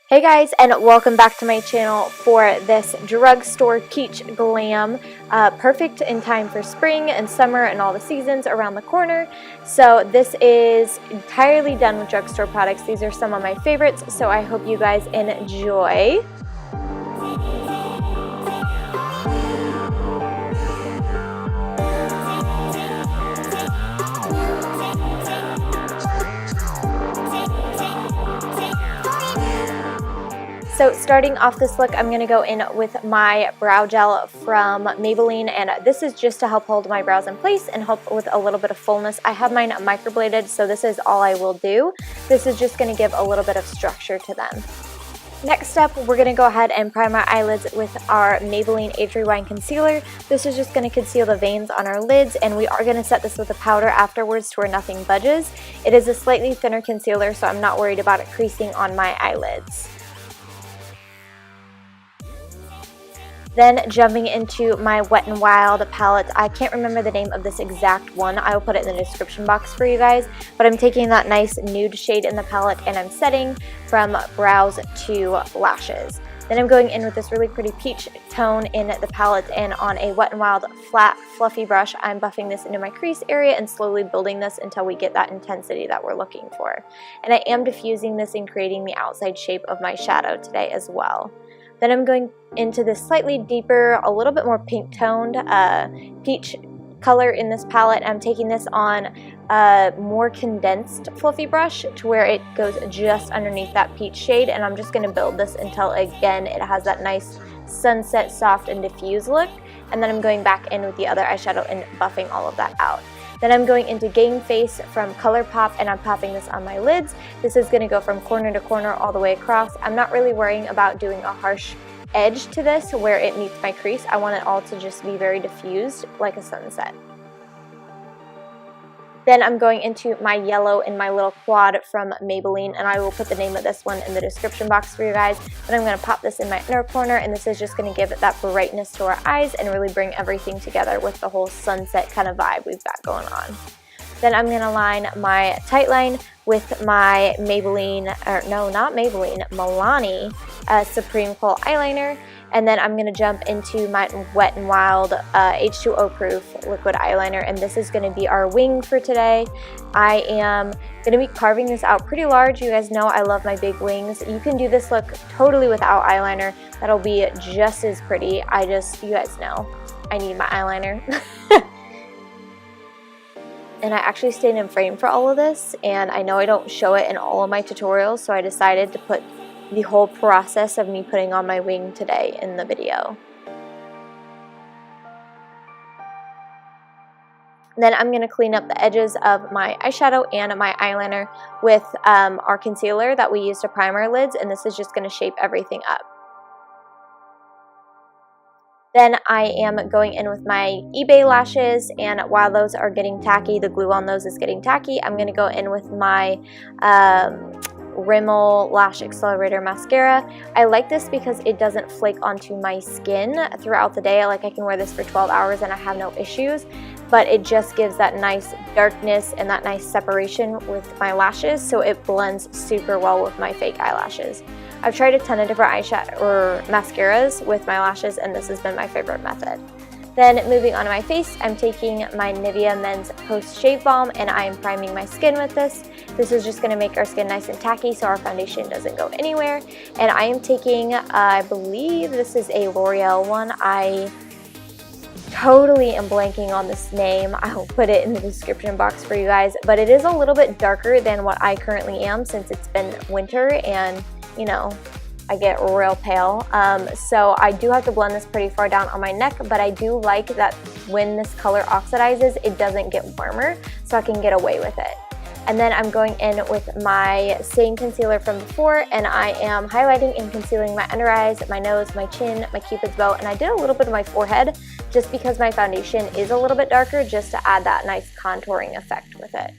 Hey guys, and welcome back to my channel for this Drugstore Peach Glam. Perfect in time for spring and summer and all the seasons around the corner. So this is entirely done with Drugstore products. These are some of my favorites, so I hope you guys enjoy. So starting off this look, I'm going to go in with my brow gel from Maybelline, and this is just to help hold my brows in place and help with a little bit of fullness. I have mine microbladed, so this is all I will do. This is just going to give a little bit of structure to them. Next up, we're going to go ahead and prime our eyelids with our Maybelline Age Rewind Concealer. This is just going to conceal the veins on our lids, and we are going to set this with a powder afterwards to where nothing budges. It is a slightly thinner concealer, so I'm not worried about it creasing on my eyelids. Then jumping into my Wet n Wild palette. I can't remember the name of this exact one. I will put it in the description box for you guys. But I'm taking that nice nude shade in the palette and I'm setting from brows to lashes. Then I'm going in with this really pretty peach tone in the palette, and on a Wet n Wild flat fluffy brush, I'm buffing this into my crease area and slowly building this until we get that intensity that we're looking for. And I am diffusing this and creating the outside shape of my shadow today as well. Then I'm going into this slightly deeper, a little bit more pink toned peach color in this palette. I'm taking this on a more condensed fluffy brush to where it goes just underneath that peach shade, and I'm just going to build this until again it has that nice sunset soft and diffused look. And then I'm going back in with the other eyeshadow and buffing all of that out. Then I'm going into Game Face from Colourpop, and I'm popping this on my lids. This is going to go from corner to corner all the way across. I'm not really worrying about doing a harsh edge to this where it meets my crease. I want it all to just be very diffused like a sunset. Then I'm going into my yellow in my little quad from Maybelline, and I will put the name of this one in the description box for you guys. But I'm going to pop this in my inner corner, and this is just going to give it that brightness to our eyes and really bring everything together with the whole sunset kind of vibe we've got going on. Then I'm going to line my tight line with my Maybelline, or no, not Maybelline, Milani Supreme Kohl eyeliner. And then I'm going to jump into my Wet n Wild H2O proof liquid eyeliner, and this is going to be our wing for today. I am going to be carving this out pretty large. You guys know I love my big wings. You can do this look totally without eyeliner. That'll be just as pretty. You guys know, I need my eyeliner. And I actually stayed in frame for all of this, and I know I don't show it in all of my tutorials, so I decided to put the whole process of me putting on my wing today in the video. Then I'm going to clean up the edges of my eyeshadow and my eyeliner with our concealer that we use to prime our lids, and this is just going to shape everything up. Then I am going in with my eBay lashes, and while those are getting tacky, the glue on those is getting tacky, I'm going to go in with my Rimmel Lash Accelerator Mascara. I like this because it doesn't flake onto my skin throughout the day. I can wear this for 12 hours and I have no issues, but it just gives that nice darkness and that nice separation with my lashes, so it blends super well with my fake eyelashes. I've tried a ton of different eyeshadow or mascaras with my lashes, and this has been my favorite method. Then moving on to my face, I'm taking my Nivea Men's Post Shave Balm, and I am priming my skin with this. This is just going to make our skin nice and tacky so our foundation doesn't go anywhere. And I am taking, I believe this is a L'Oreal one. I totally am blanking on this name. I will put it in the description box for you guys. But it is a little bit darker than what I currently am since it's been winter and, you know, I get real pale, so I do have to blend this pretty far down on my neck, but I do like that when this color oxidizes, it doesn't get warmer, so I can get away with it. And then I'm going in with my same concealer from before, and I am highlighting and concealing my under eyes, my nose, my chin, my cupid's bow, and I did a little bit of my forehead just because my foundation is a little bit darker, just to add that nice contouring effect with it.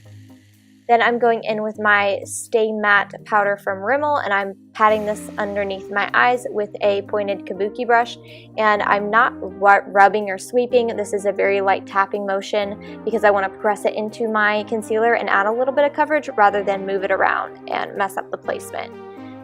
Then I'm going in with my Stay Matte powder from Rimmel, and I'm patting this underneath my eyes with a pointed kabuki brush. And I'm not rubbing or sweeping. This is a very light tapping motion because I want to press it into my concealer and add a little bit of coverage rather than move it around and mess up the placement.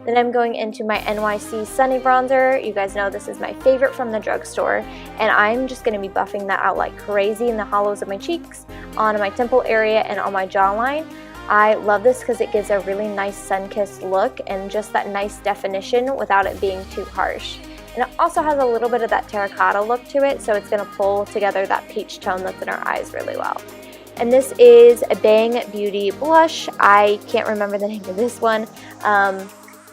Then I'm going into my NYC Sunny Bronzer. You guys know this is my favorite from the drugstore, and I'm just going to be buffing that out like crazy in the hollows of my cheeks, on my temple area, and on my jawline. I love this because it gives a really nice sun-kissed look and just that nice definition without it being too harsh. And it also has a little bit of that terracotta look to it, so it's going to pull together that peach tone that's in our eyes really well. And this is a Bang Beauty blush. I can't remember the name of this one.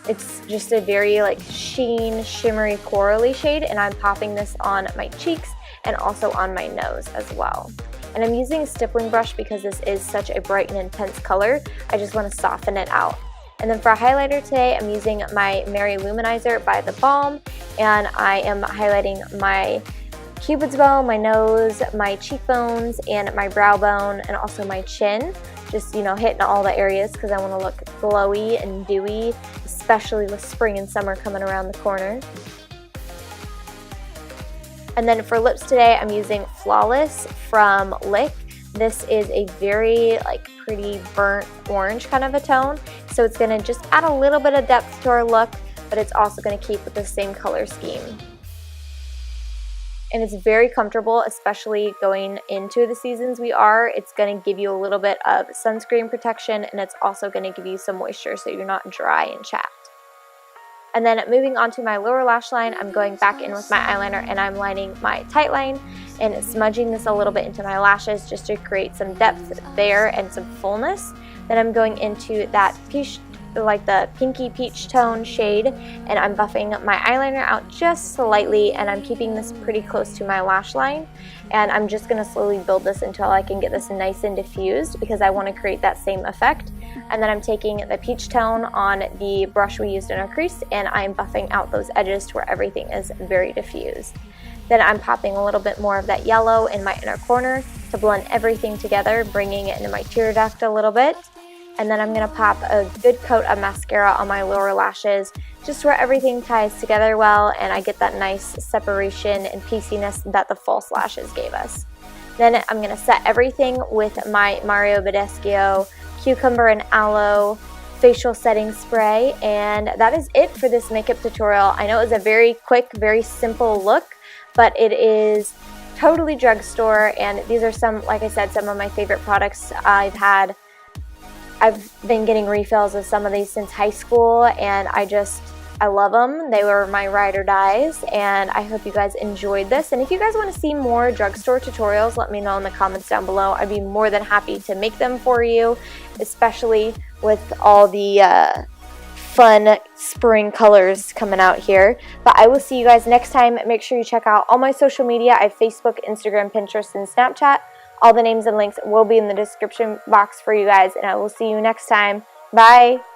It's just a very like sheen, shimmery, corally shade, and I'm popping this on my cheeks and also on my nose as well. And I'm using a stippling brush because this is such a bright and intense color. I just want to soften it out. And then for a highlighter today, I'm using my Mary Luminizer by The Balm, and I am highlighting my cupid's bow, my nose, my cheekbones, and my brow bone, and also my chin. Just, you know, hitting all the areas because I want to look glowy and dewy, especially with spring and summer coming around the corner. And then for lips today, I'm using Flawless from Lique. This is a very like pretty burnt orange kind of a tone, so it's going to just add a little bit of depth to our look, but it's also going to keep with the same color scheme. And it's very comfortable, especially going into the seasons we are. It's going to give you a little bit of sunscreen protection, and it's also going to give you some moisture so you're not dry and chapped. And then moving on to my lower lash line, I'm going back in with my eyeliner and I'm lining my tight line and smudging this a little bit into my lashes just to create some depth there and some fullness. Then I'm going into that peach, like the pinky peach tone shade, and I'm buffing my eyeliner out just slightly, and I'm keeping this pretty close to my lash line, and I'm just going to slowly build this until I can get this nice and diffused because I want to create that same effect. And then I'm taking the peach tone on the brush we used in our crease, and I'm buffing out those edges to where everything is very diffused. Then I'm popping a little bit more of that yellow in my inner corner to blend everything together, bringing it into my tear duct a little bit. And then I'm going to pop a good coat of mascara on my lower lashes, just where everything ties together well and I get that nice separation and pieciness that the false lashes gave us. Then I'm going to set everything with my Mario Badescu Cucumber and Aloe facial setting spray, and that is it for this makeup tutorial. I know it was a very quick, very simple look, but it is totally drugstore, and these are some, like I said, some of my favorite products I've had. I've been getting refills of some of these since high school, and I love them. They were my ride or dies, and I hope you guys enjoyed this. And if you guys want to see more drugstore tutorials, let me know in the comments down below. I'd be more than happy to make them for you, especially with all the fun spring colors coming out here. But I will see you guys next time. Make sure you check out all my social media. I have Facebook, Instagram, Pinterest, and Snapchat. All the names and links will be in the description box for you guys, and I will see you next time. Bye!